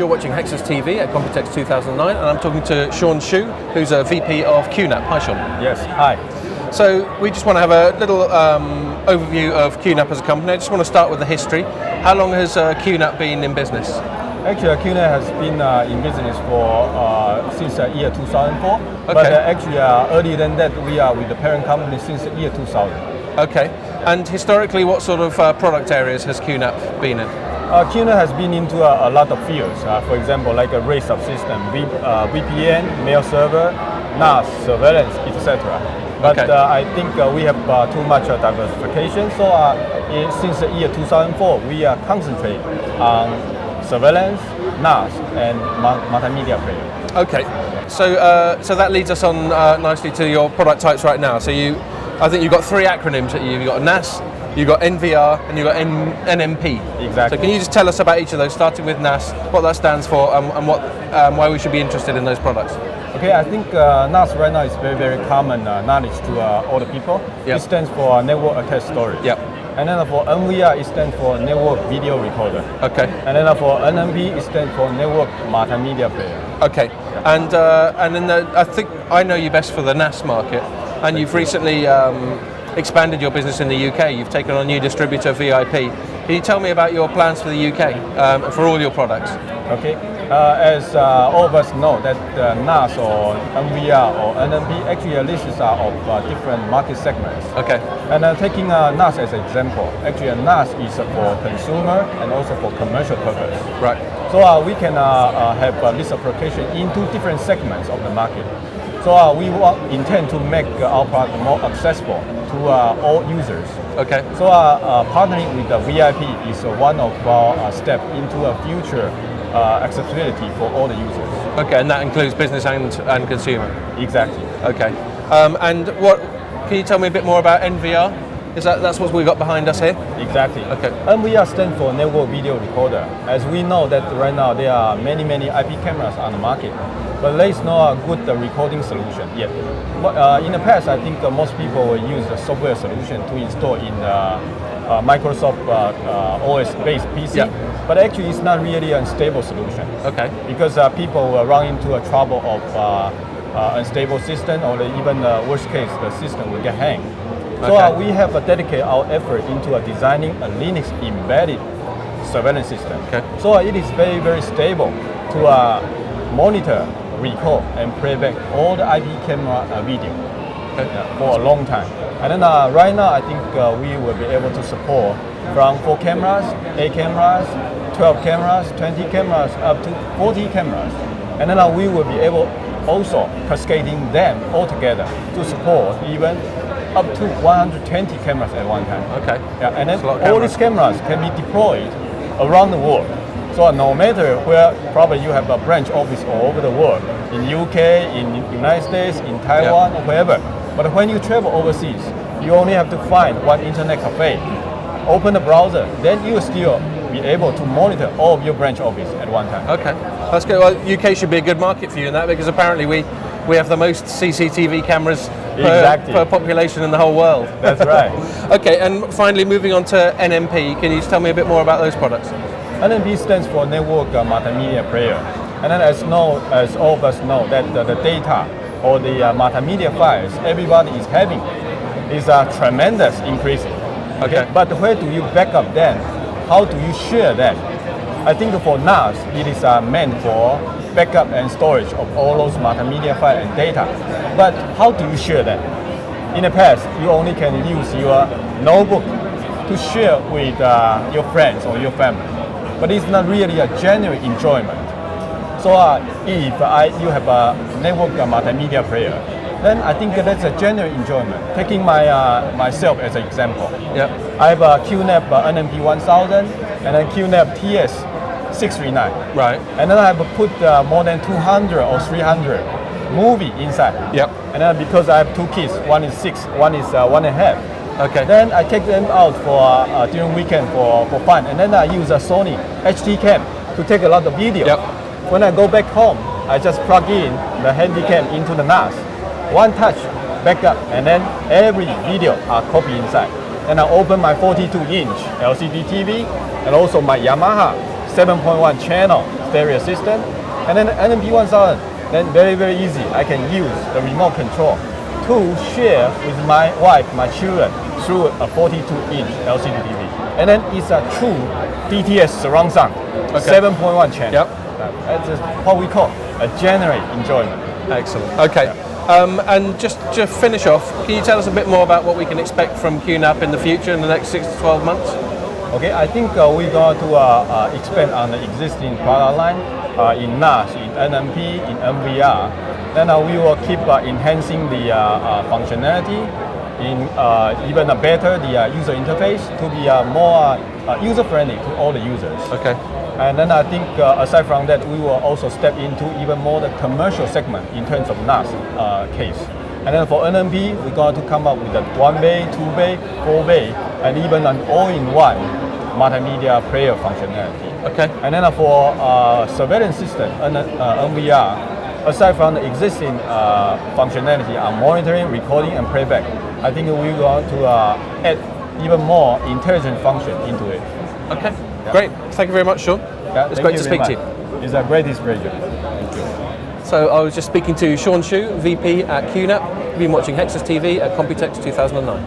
You're watching Hexus TV at COMPUTEX 2009, and I'm talking to Shawn Shu, who's a VP of Qnap. Hi, Shawn. Yes, hi. So we just want to have a little overview of Qnap as a company. I just want to start with the history. How long has Qnap been in business? Actually, Qnap has been in business for since the year 2004. Okay. But actually, earlier than that, we are with the parent company since the year 2000. Okay. And historically, what sort of product areas has Qnap been in? Qnap has been into a lot of fields. For example, like a RAID subsystem, VPN, mail server, NAS, surveillance, etc. But okay. I think we have too much diversification. So since the year 2004, we are concentrating on surveillance, NAS, and multimedia player. Okay. So that leads us on nicely to your product types right now. So I think you've got three acronyms that you've got NAS, you've got NVR, and you've got NMP. Exactly. So can you just tell us about each of those, starting with NAS, what that stands for, and why we should be interested in those products? Okay, I think NAS right now is very, very common knowledge to all the people. Yep. It stands for Network Attached Storage. Yep. And then for NVR, it stands for Network Video Recorder. Okay. And then for NMP, it stands for Network Multimedia Player. Okay. And then I think I know you best for the NAS market, and you've recently expanded your business in the UK. You've taken on a new distributor, VIP. Can you tell me about your plans for the UK for all your products? Okay. As all of us know, that NAS or NVR or NMP, actually this is of different market segments. Okay. And taking NAS as an example, actually NAS is for consumer and also for commercial purpose. Right. So we can have this application into different segments of the market. So we intend to make our product more accessible to all users. Okay. So partnering with the VIP is one of our steps into a future accessibility for all the users. Okay, and that includes business and consumer. Exactly. Okay. And can you tell me a bit more about NVR? That's what we got behind us here? Exactly. Okay. NVR stands for Network Video Recorder. As we know that right now there are many IP cameras on the market, but there is no good recording solution yet. But, in the past, I think most people will use the software solution to install in Microsoft OS-based PC. Yeah. But actually, it's not really a stable solution. Okay. Because people will run into a trouble of unstable system, or even worst case, the system will get hanged. So okay. We have dedicated our effort into designing a Linux embedded surveillance system. Okay. So it is very, very stable to monitor, record, and playback all the IP camera video for a long time. And then right now, I think we will be able to support from 4 cameras, 8 cameras, 12 cameras, 20 cameras, up to 40 cameras. And then we will be able also cascading them all together to support even up to 120 cameras at one time. Okay. Yeah, and then all these cameras can be deployed around the world. So no matter where probably you have a branch office all over the world, in UK, in United States, in Taiwan, or wherever. But when you travel overseas, you only have to find one internet cafe, open the browser, then you will still be able to monitor all of your branch office at one time. Okay, that's good. Well, UK should be a good market for you in that, because apparently we have the most CCTV cameras per population in the whole world. That's right. Okay, and finally moving on to NMP, can you just tell me a bit more about those products? NMP stands for Network Multimedia Player. And then as all of us know, that the data or the multimedia files everybody is having is tremendous increasing. Okay. But where do you back up then? How do you share that? I think for NAS, it is meant for backup and storage of all those multimedia files and data. But how do you share that? In the past, you only can use your notebook to share with your friends or your family. But it's not really a genuine enjoyment. So if you have a network multimedia player, then I think that's a genuine enjoyment. Taking myself as an example. Yep. I have a Qnap NMP 1000 and a Qnap TS 639. Right. And then I have put more than 200 or 300 movie inside. Yep. And then because I have 2 kids, one is 6, one is 1.5. Okay. Then I take them out for during weekend for fun, and then I use a Sony HD cam to take a lot of video. Yep. When I go back home, I just plug in the handy cam into the NAS, one touch, backup, and then every video are copied inside. Then I open my 42-inch LCD TV and also my Yamaha 7.1 channel stereo system. And then NMP 1000, then very easy. I can use the remote control to share with my wife, my children, through a 42-inch LCD TV. And then it's a true DTS surround sound, 7.1 channel. Yep. That's just what we call a genuine enjoyment. Excellent. Okay. And just to finish off, can you tell us a bit more about what we can expect from Qnap in the future in the next 6 to 12 months? Okay, I think we're going to expand on the existing product line in NAS, in NMP, in NVR. Then we will keep enhancing the functionality, in even better the user interface to be more user-friendly to all the users. Okay. And then I think aside from that, we will also step into even more the commercial segment in terms of NAS case. And then for NMP, we're going to come up with a 1-bay, 2-bay, 4-bay, and even an all-in-one multimedia player functionality. Okay. And then for surveillance system, NVR, aside from the existing functionality on monitoring, recording, and playback, I think we're going to add even more intelligent function into it. Okay. Yeah. Great. Thank you very much, Shawn. Yeah, it's great to speak to you. It's a great pleasure. Thank you. So I was just speaking to Shawn Shu, VP at Qnap. You've been watching Hexus TV at COMPUTEX 2009.